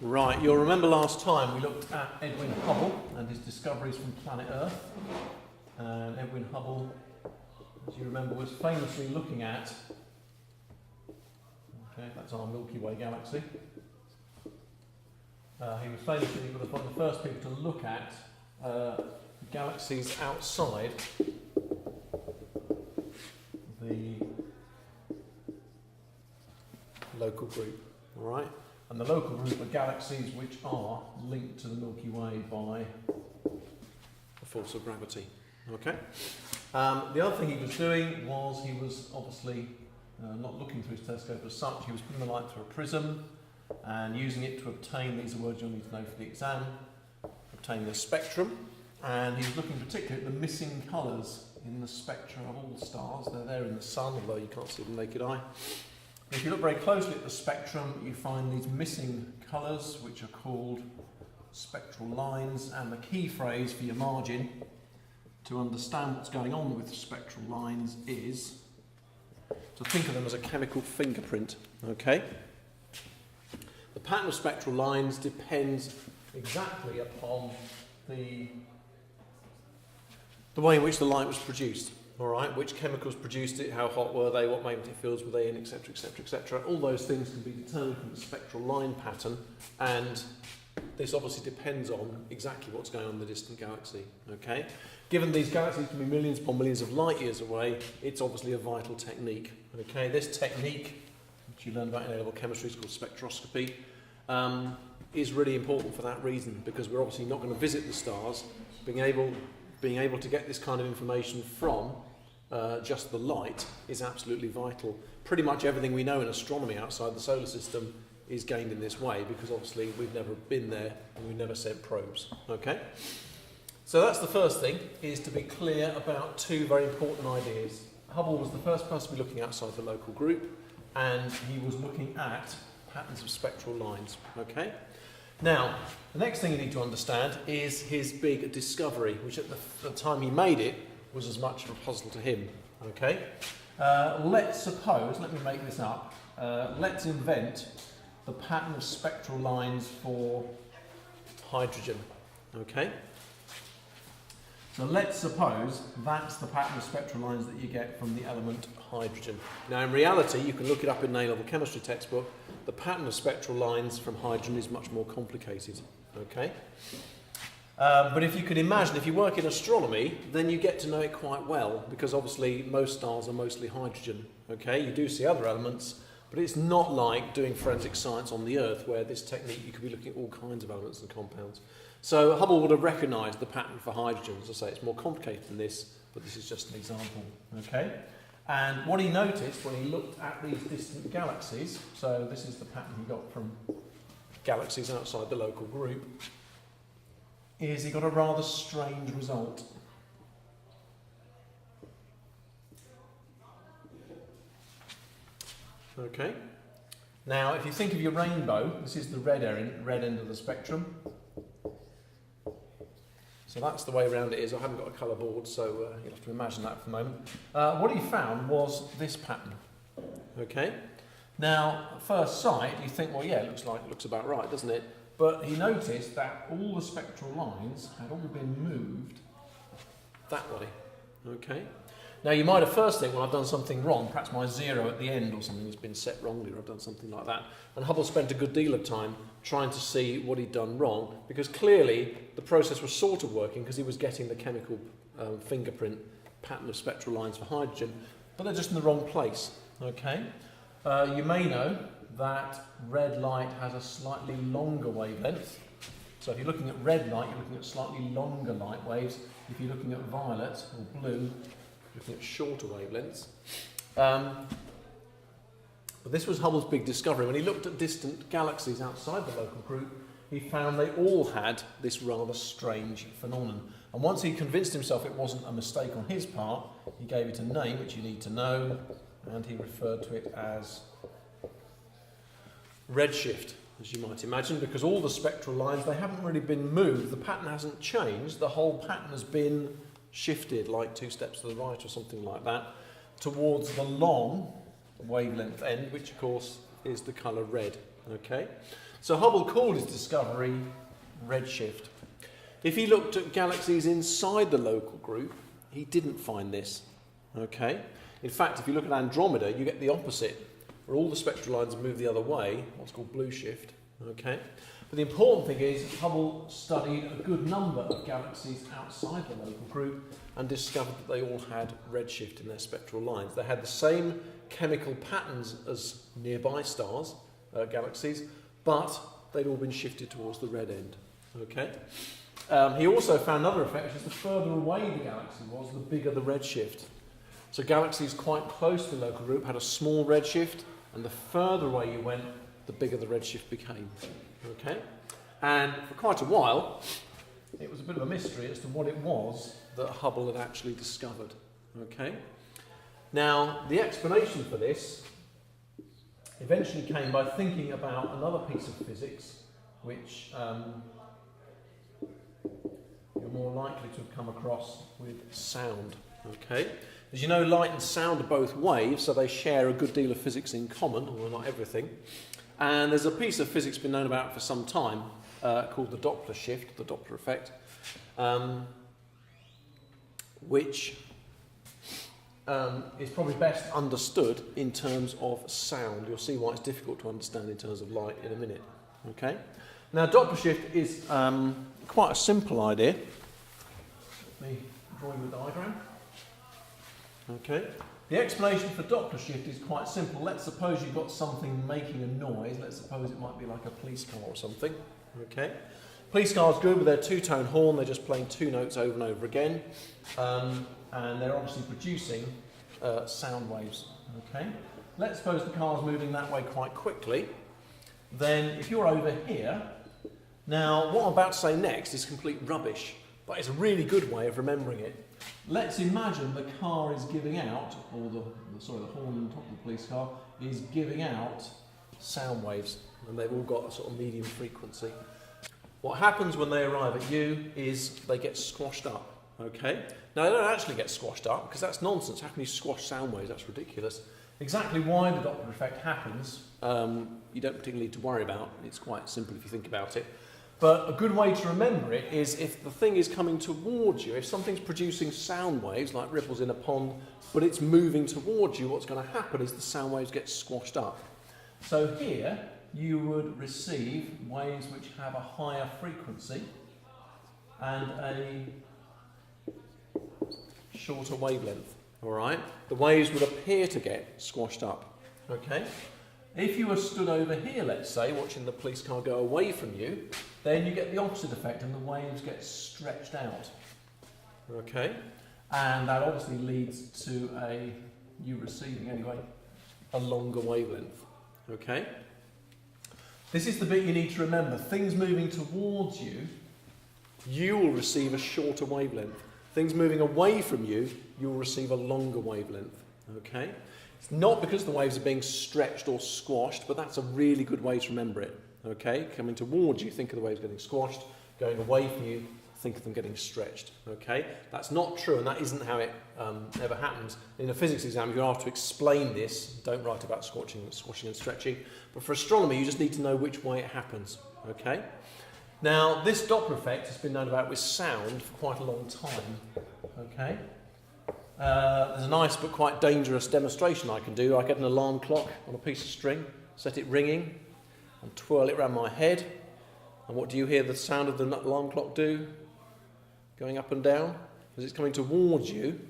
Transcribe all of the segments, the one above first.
Right, you'll remember last time we looked at Edwin Hubble and his discoveries from planet Earth. And Edwin Hubble, as you remember, was famously looking at, okay, that's our Milky Way galaxy. He was famously one of the first people to look at galaxies outside the local group, all right? And the local group are galaxies which are linked to the Milky Way by the force of gravity, okay? The other thing he was doing was he was obviously not looking through his telescope as such. He was putting the light through a prism and using it to obtain, these are words you'll need to know for the exam, obtain the spectrum. And he was looking particularly at the missing colours in the spectra of all stars. They're there in the sun, although you can't see them with the naked eye. If you look very closely at the spectrum, you find these missing colours, which are called spectral lines. And the key phrase for your margin to understand what's going on with spectral lines is to think of them as a chemical fingerprint, okay? The pattern of spectral lines depends exactly upon the way in which the light was produced, all right? Which chemicals produced it, how hot were they, what magnetic fields were they in, etc., etc., etc. All those things can be determined from the spectral line pattern, and this obviously depends on exactly what's going on in the distant galaxy, okay? Given these galaxies can be millions upon millions of light years away, it's obviously a vital technique, okay? This technique, which you learn about in A-level chemistry, is called spectroscopy, is really important for that reason, because we're obviously not going to visit the stars. Being able to get this kind of information from just the light is absolutely vital. Pretty much everything we know in astronomy outside the solar system is gained in this way, because obviously we've never been there and we've never sent probes, okay? So that's the first thing, is to be clear about two very important ideas. Hubble was the first person to be looking outside the local group, and he was looking at patterns of spectral lines, okay? Now, the next thing you need to understand is his big discovery, which at the time he made it was as much of a puzzle to him, okay? Let's suppose, let me make this up, let's invent the pattern of spectral lines for hydrogen, okay? So let's suppose that's the pattern of spectral lines that you get from the element hydrogen. Now in reality, you can look it up in an A-level chemistry textbook, the pattern of spectral lines from hydrogen is much more complicated, okay? But if you can imagine, if you work in astronomy, then you get to know it quite well, because obviously most stars are mostly hydrogen, okay? You do see other elements, but it's not like doing forensic science on the Earth, where this technique you could be looking at all kinds of elements and compounds. So Hubble would have recognised the pattern for hydrogen. As I say, it's more complicated than this, but this is just an example, okay? And what he noticed when he looked at these distant galaxies, so this is the pattern he got from galaxies outside the local group, is he got a rather strange result. Okay. Now, if you think of your rainbow, this is the red end of the spectrum. So that's the way around it is. I haven't got a colour board, so you'll have to imagine that for the moment. What he found was this pattern. Okay. Now, at first sight, you think, well, yeah, it looks about right, doesn't it? But he noticed that all the spectral lines had all been moved that way. Okay. Now, you might at first think, well, I've done something wrong. Perhaps my zero at the end or something has been set wrongly, or I've done something like that. And Hubble spent a good deal of time trying to see what he'd done wrong, because clearly the process was sort of working, because he was getting the chemical fingerprint pattern of spectral lines for hydrogen, but they're just in the wrong place. Okay. You may know that red light has a slightly longer wavelength. So if you're looking at red light, you're looking at slightly longer light waves. If you're looking at violet or blue, looking at shorter wavelengths. But this was Hubble's big discovery. When he looked at distant galaxies outside the local group, he found they all had this rather strange phenomenon. And once he convinced himself it wasn't a mistake on his part, he gave it a name, which you need to know, and he referred to it as redshift, as you might imagine, because all the spectral lines, they haven't really been moved. The pattern hasn't changed. The whole pattern has been shifted, like 2 steps to the right or something like that, towards the long wavelength end, which of course is the colour red. Okay. So Hubble called his discovery redshift. If he looked at galaxies inside the local group, he didn't find this. Okay? In fact, if you look at Andromeda, you get the opposite, where all the spectral lines move the other way, what's called blue shift. Okay? But the important thing is Hubble studied a good number of galaxies outside the local group and discovered that they all had redshift in their spectral lines. They had the same chemical patterns as nearby stars, galaxies, but they'd all been shifted towards the red end. Okay? He also found another effect, which is the further away the galaxy was, the bigger the redshift. So galaxies quite close to the local group had a small redshift, and the further away you went, the bigger the redshift became. Okay? And for quite a while, it was a bit of a mystery as to what it was that Hubble had actually discovered. Okay? Now, the explanation for this eventually came by thinking about another piece of physics, which you're more likely to have come across with sound. Okay? As you know, light and sound are both waves, so they share a good deal of physics in common, although not everything. And there's a piece of physics been known about for some time called the Doppler shift, the Doppler effect, which is probably best understood in terms of sound. You'll see why it's difficult to understand in terms of light in a minute. Okay? Now, Doppler shift is quite a simple idea. Let me draw you a diagram. Okay. The explanation for Doppler shift is quite simple. Let's suppose you've got something making a noise. Let's suppose it might be like a police car or something. Okay. Police car's good with their two-tone horn. They're just playing two notes over and over again. And they're obviously producing sound waves. Okay. Let's suppose the car's moving that way quite quickly. Then if you're over here, now what I'm about to say next is complete rubbish, but it's a really good way of remembering it. Let's imagine the car is giving out, or the horn on top of the police car is giving out sound waves, and they've all got a sort of medium frequency. What happens when they arrive at you is they get squashed up. Okay? Now they don't actually get squashed up because that's nonsense. How can you squash sound waves? That's ridiculous. Exactly why the Doppler effect happens, you don't particularly need to worry about. It's quite simple if you think about it. But a good way to remember it is if the thing is coming towards you, if something's producing sound waves, like ripples in a pond, but it's moving towards you, what's going to happen is the sound waves get squashed up. So here, you would receive waves which have a higher frequency and a shorter wavelength. All right? The waves would appear to get squashed up. Okay? If you were stood over here, let's say, watching the police car go away from you, then you get the opposite effect and the waves get stretched out. Okay? And that obviously leads to you receiving, anyway, a longer wavelength. Okay? This is the bit you need to remember. Things moving towards you, you will receive a shorter wavelength. Things moving away from you, you'll receive a longer wavelength. Okay? It's not because the waves are being stretched or squashed, but that's a really good way to remember it. Okay? Coming towards you, think of the waves getting squashed. Going away from you, think of them getting stretched. Okay? That's not true, and that isn't how it ever happens. In a physics exam, if you're asked to explain this, don't write about squashing and stretching. But for astronomy, you just need to know which way it happens. Okay? Now, this Doppler effect has been known about with sound for quite a long time. Okay? There's a nice but quite dangerous demonstration I can do. I get an alarm clock on a piece of string, set it ringing, and twirl it around my head. And what do you hear the sound of the alarm clock do? Going up and down. As it's coming towards you,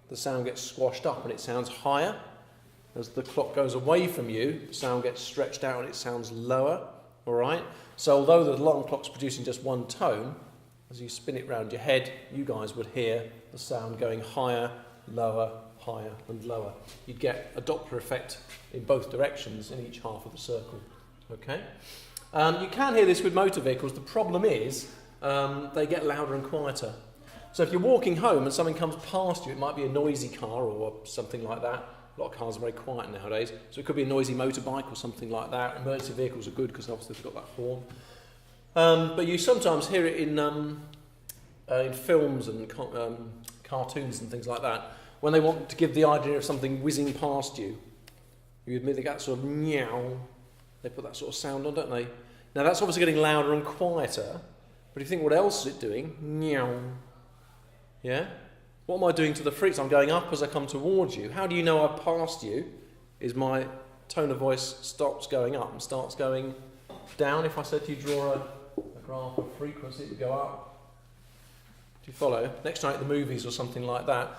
the sound gets squashed up and it sounds higher. As the clock goes away from you, the sound gets stretched out and it sounds lower. All right? So although the alarm clock's producing just one tone, as you spin it round your head, you guys would hear the sound going higher, lower, higher and lower. You'd get a Doppler effect in both directions in each half of the circle. Okay? You can hear this with motor vehicles. The problem is they get louder and quieter. So if you're walking home and something comes past you, it might be a noisy car or something like that. A lot of cars are very quiet nowadays, so it could be a noisy motorbike or something like that. Emergency vehicles are good because obviously they've got that horn. But you sometimes hear it in films and cartoons and things like that. When they want to give the idea of something whizzing past you, you admit they get that sort of meow. They put that sort of sound on, don't they? Now that's obviously getting louder and quieter, but if you think what else is it doing? Meow. Yeah? What am I doing to the frequency? I'm going up as I come towards you. How do you know I've passed you? Is my tone of voice stops going up and starts going down. If I said to you, draw a graph of frequency, it would go up. Do you follow? Next time at the movies or something like that,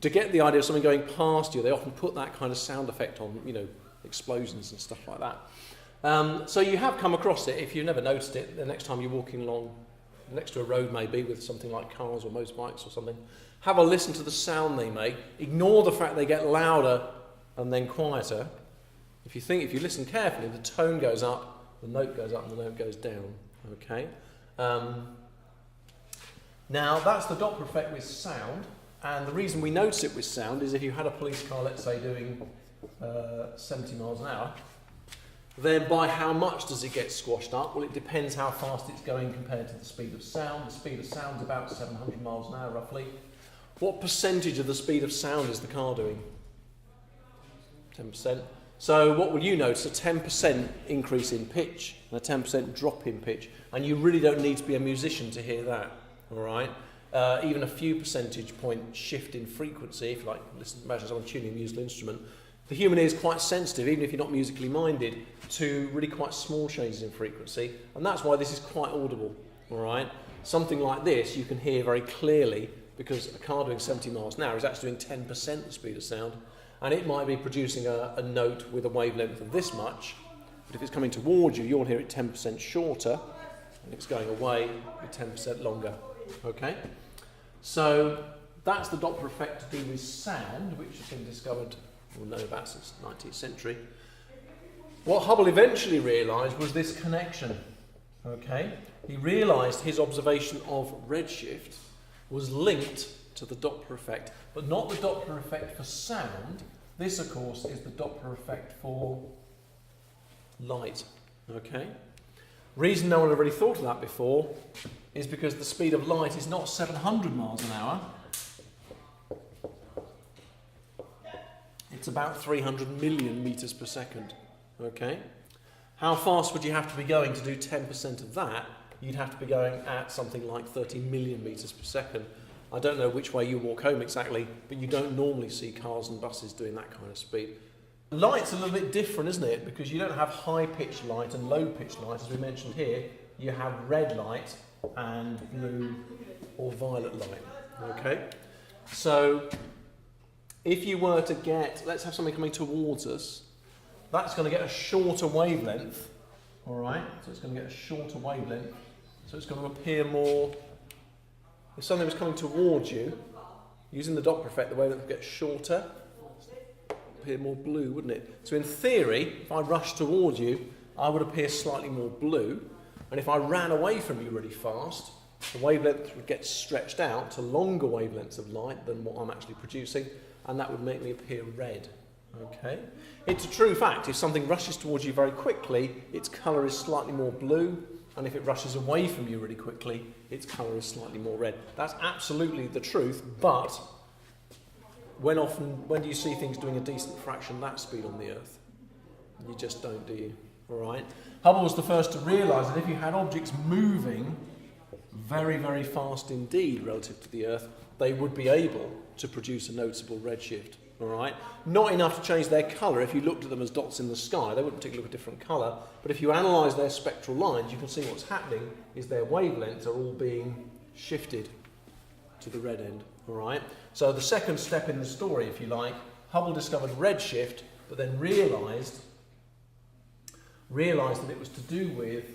to get the idea of something going past you, they often put that kind of sound effect on, you know, explosions and stuff like that. So you have come across it. If you've never noticed it, the next time you're walking along next to a road maybe with something like cars or motorbikes or something, have a listen to the sound they make. Ignore the fact they get louder and then quieter. If you listen carefully, the tone goes up, the note goes up and the note goes down. Okay. Now that's the Doppler effect with sound, and the reason we notice it with sound is if you had a police car, let's say, doing 70 miles an hour, then by how much does it get squashed up? Well, it depends how fast it's going compared to the speed of sound. The speed of sound is about 700 miles an hour roughly. What percentage of the speed of sound is the car doing? 10%. So what will you notice? A 10% increase in pitch and a 10% drop in pitch, and you really don't need to be a musician to hear that. All right, even a few percentage point shift in frequency, if you like, imagine someone tuning a musical instrument. The human ear is quite sensitive, even if you're not musically minded, to really quite small changes in frequency, and that's why this is quite audible. All right, something like this you can hear very clearly because a car doing 70 miles an hour is actually doing 10% the speed of sound, and it might be producing a note with a wavelength of this much, but if it's coming towards you, you'll hear it 10% shorter, and it's going away with 10% longer. Okay, so that's the Doppler effect to do with sound, which has been discovered, or known about since the 19th century. What Hubble eventually realised was this connection. Okay, he realised his observation of redshift was linked to the Doppler effect, but not the Doppler effect for sound. This, of course, is the Doppler effect for light. Okay. Reason no one had really thought of that before is because the speed of light is not 700 miles an hour. It's about 300 million metres per second. Okay? How fast would you have to be going to do 10% of that? You'd have to be going at something like 30 million metres per second. I don't know which way you walk home exactly, but you don't normally see cars and buses doing that kind of speed. Light's a little bit different, isn't it? Because you don't have high-pitched light and low-pitched light, as we mentioned here. You have red light and blue or violet light. Okay? So, if you were to get, let's have something coming towards us, that's going to get a shorter wavelength. All right? So it's going to get a shorter wavelength. So it's going to appear more. If something was coming towards you, using the Doppler effect, the wavelength would get shorter. Appear more blue, wouldn't it? So in theory, if I rushed towards you, I would appear slightly more blue, and if I ran away from you really fast, the wavelength would get stretched out to longer wavelengths of light than what I'm actually producing, and that would make me appear red. Okay? It's a true fact. If something rushes towards you very quickly, its colour is slightly more blue, and if it rushes away from you really quickly, its colour is slightly more red. That's absolutely the truth, but when do you see things doing a decent fraction that speed on the Earth? You just don't, do you? All right. Hubble was the first to realise that if you had objects moving very, very fast indeed relative to the Earth, they would be able to produce a noticeable redshift. All right. Not enough to change their colour. If you looked at them as dots in the sky, they wouldn't particularly look a different colour. But if you analyse their spectral lines, you can see what's happening is their wavelengths are all being shifted to the red end. All right. So the second step in the story, if you like, Hubble discovered redshift, but then realised that it was to do with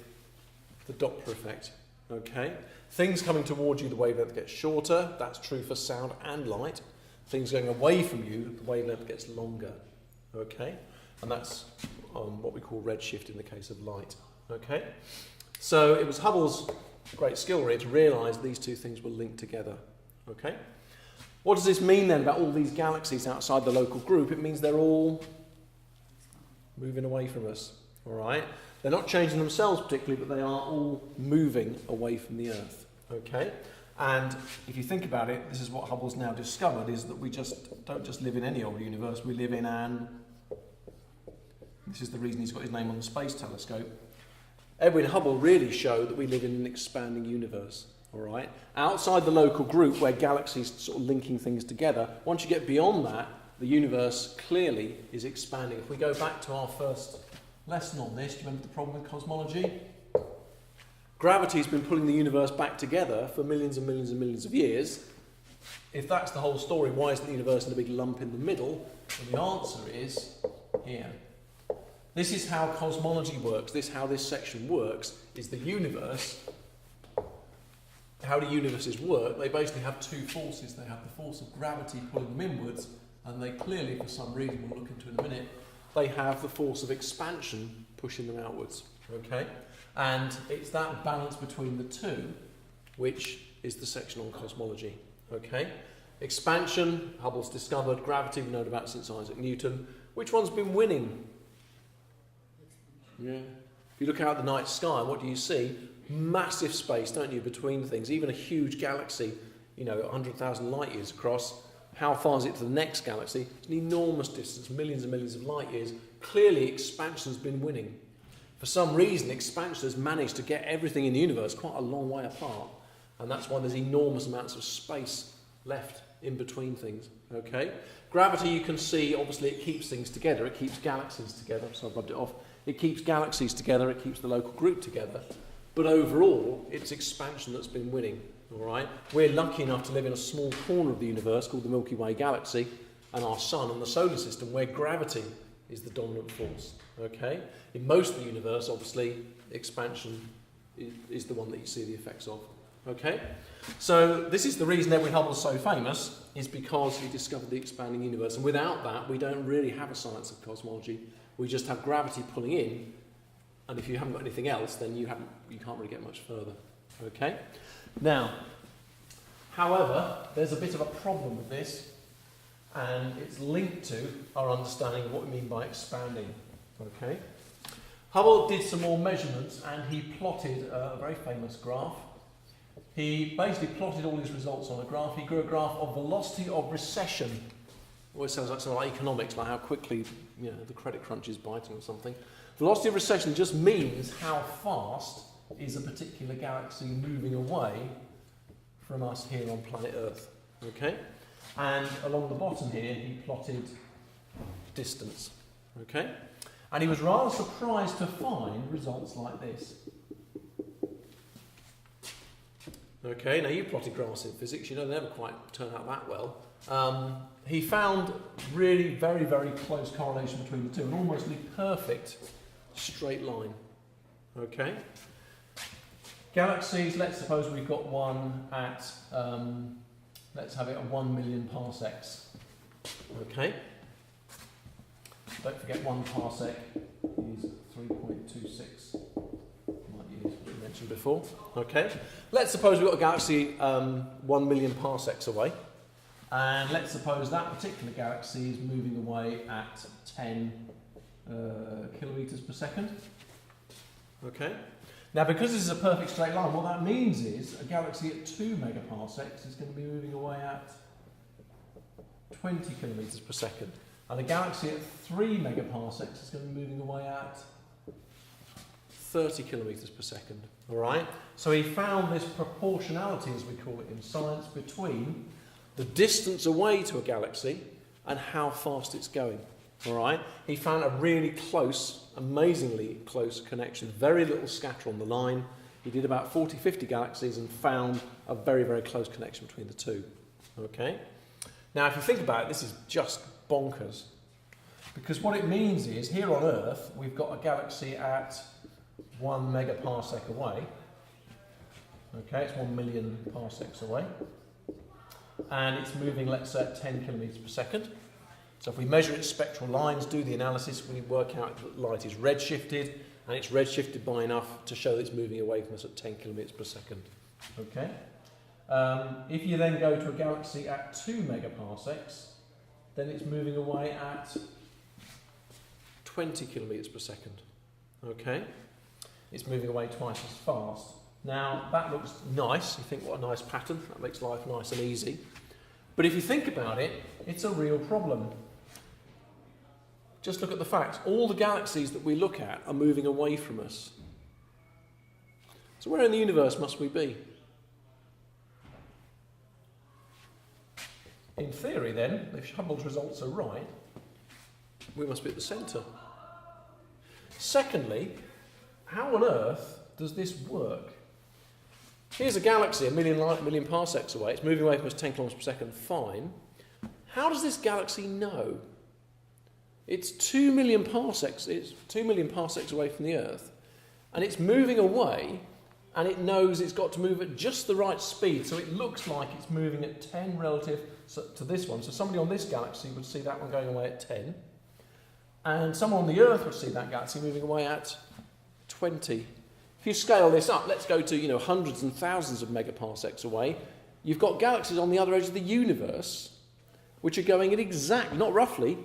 the Doppler effect. Okay. Things coming towards you, the wavelength gets shorter. That's true for sound and light. Things going away from you, the wavelength gets longer. Okay. And that's what we call redshift in the case of light. Okay. So it was Hubble's great skill really to realise these two things were linked together. Okay. What does this mean then about all these galaxies outside the local group? It means they're all moving away from us. All right. They're not changing themselves particularly, but they are all moving away from the Earth. Okay. And if you think about it, this is what Hubble's now discovered, is that we don't just live in any old universe, we live in this is the reason he's got his name on the Space Telescope, Edwin Hubble really showed that we live in an expanding universe. All right. Outside the local group where galaxies sort of linking things together, once you get beyond that, the universe clearly is expanding. If we go back to our first lesson on this, do you remember the problem with cosmology? Gravity's been pulling the universe back together for millions and millions and millions of years. If that's the whole story, why isn't the universe in a big lump in the middle? And the answer is here. This is how cosmology works. This is how this section works, is the universe. How do universes work? They basically have two forces. They have the force of gravity pulling them inwards, and they clearly, for some reason we'll look into in a minute, they have the force of expansion pushing them outwards. Okay? And it's that balance between the two which is the section on cosmology. Okay? Expansion, Hubble's discovered. Gravity, we've known about since Isaac Newton. Which one's been winning? Yeah. If you look out at the night sky, what do you see? Massive space, don't you, between things. Even a huge galaxy, 100,000 light years across. How far is it to the next galaxy? It's an enormous distance, millions and millions of light years. Clearly, expansion's been winning. For some reason, expansion has managed to get everything in the universe quite a long way apart. And that's why there's enormous amounts of space left in between things. Okay? Gravity, you can see, obviously, it keeps things together. It keeps galaxies together. So I've rubbed it off. It keeps galaxies together. It keeps the local group together. But overall, it's expansion that's been winning. All right? We're lucky enough to live in a small corner of the universe called the Milky Way galaxy and our sun and the solar system where gravity is the dominant force. Okay? In most of the universe, obviously, expansion is the one that you see the effects of. Okay? So this is the reason Edwin Hubble is so famous, is because he discovered the expanding universe. And without that, we don't really have a science of cosmology. We just have gravity pulling in, and if you haven't got anything else, then you can't really get much further. Okay? Now, however, there's a bit of a problem with this, and it's linked to our understanding of what we mean by expanding. Okay? Hubble did some more measurements, and he plotted a very famous graph. He basically plotted all his results on a graph. He drew a graph of velocity of recession. Always sounds like something like economics, like how quickly the credit crunch is biting or something. Velocity of recession just means how fast is a particular galaxy moving away from us here on planet Earth. Okay? And along the bottom here, he plotted distance. Okay? And he was rather surprised to find results like this. Okay, now you plotted graphs in physics, they never quite turn out that well. He found really very, very close correlation between the two, an almost perfect straight line. Okay? Galaxies, let's suppose we've got one at, let's have it at 1 million parsecs. Okay? Don't forget 1 parsec is 3.26 light years, which we mentioned before. Okay? Let's suppose we've got a galaxy 1 million parsecs away. And let's suppose that particular galaxy is moving away at 10 kilometres per second. Okay? Now, because this is a perfect straight line, what that means is a galaxy at 2 megaparsecs is going to be moving away at 20 kilometres per second. And a galaxy at 3 megaparsecs is going to be moving away at 30 kilometres per second. All right? So he found this proportionality, as we call it in science, between the distance away to a galaxy and how fast it's going. All right? He found a really close, amazingly close connection. Very little scatter on the line. He did about 40, 50 galaxies and found a very, very close connection between the two. Okay? Now, if you think about it, this is just bonkers. Because what it means is, here on Earth, we've got a galaxy at 1 megaparsec away. Okay, it's 1 million parsecs away. And it's moving, let's say, at 10 kilometres per second. So if we measure its spectral lines, do the analysis, we work out that light is redshifted, and it's redshifted by enough to show that it's moving away from us at 10 kilometres per second. Okay? If you then go to a galaxy at 2 megaparsecs, then it's moving away at 20 kilometres per second. Okay? It's moving away twice as fast. Now, that looks nice. You think, what a nice pattern. That makes life nice and easy. But if you think about it, it's a real problem. Just look at the facts. All the galaxies that we look at are moving away from us. So where in the universe must we be? In theory then, if Hubble's results are right, we must be at the centre. Secondly, how on earth does this work? Here's a galaxy a million parsecs away. It's moving away from us 10 kilometres per second, fine. How does this galaxy know? It's 2 million parsecs. It's 2 million parsecs away from the Earth, and it's moving away, and it knows it's got to move at just the right speed, so it looks like it's moving at 10 relative to this one. So somebody on this galaxy would see that one going away at 10, and someone on the Earth would see that galaxy moving away at 20. If you scale this up, let's go to hundreds and thousands of megaparsecs away. You've got galaxies on the other edge of the universe, which are going at not roughly,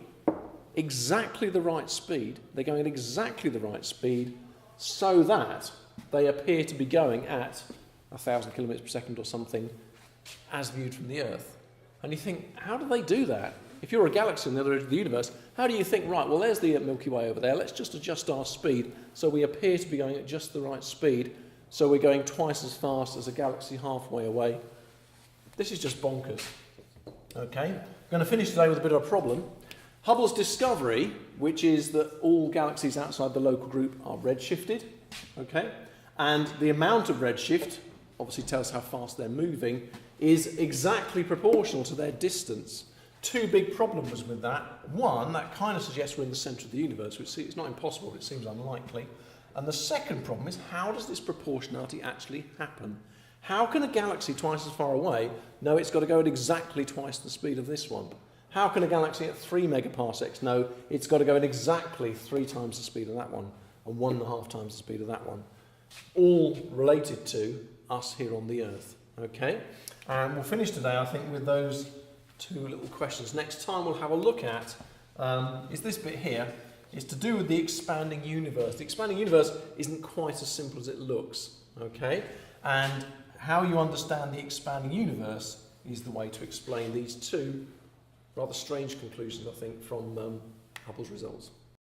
exactly the right speed. They're going at exactly the right speed, so that they appear to be going at 1,000 kilometres per second or something, as viewed from the Earth. And you think, how do they do that? If you're a galaxy on the other edge of the universe, how do you think, right, well, there's the Milky Way over there, let's just adjust our speed so we appear to be going at just the right speed, so we're going twice as fast as a galaxy halfway away. This is just bonkers. Okay, I'm going to finish today with a bit of a problem. Hubble's discovery, which is that all galaxies outside the local group are redshifted, okay, and the amount of redshift, obviously tells how fast they're moving, is exactly proportional to their distance. Two big problems with that. One, that kind of suggests we're in the centre of the universe, which it's not impossible, but it seems unlikely. And the second problem is, how does this proportionality actually happen? How can a galaxy twice as far away know it's got to go at exactly twice the speed of this one? How can a galaxy at 3 megaparsecs know it's got to go at exactly 3 times the speed of that one and 1.5 times the speed of that one? All related to us here on the Earth. Okay? And we'll finish today, I think, with those two little questions. Next time we'll have a look at is this bit here. It's to do with the expanding universe. The expanding universe isn't quite as simple as it looks. Okay? And how you understand the expanding universe is the way to explain these two rather strange conclusions, I think, from Hubble's results.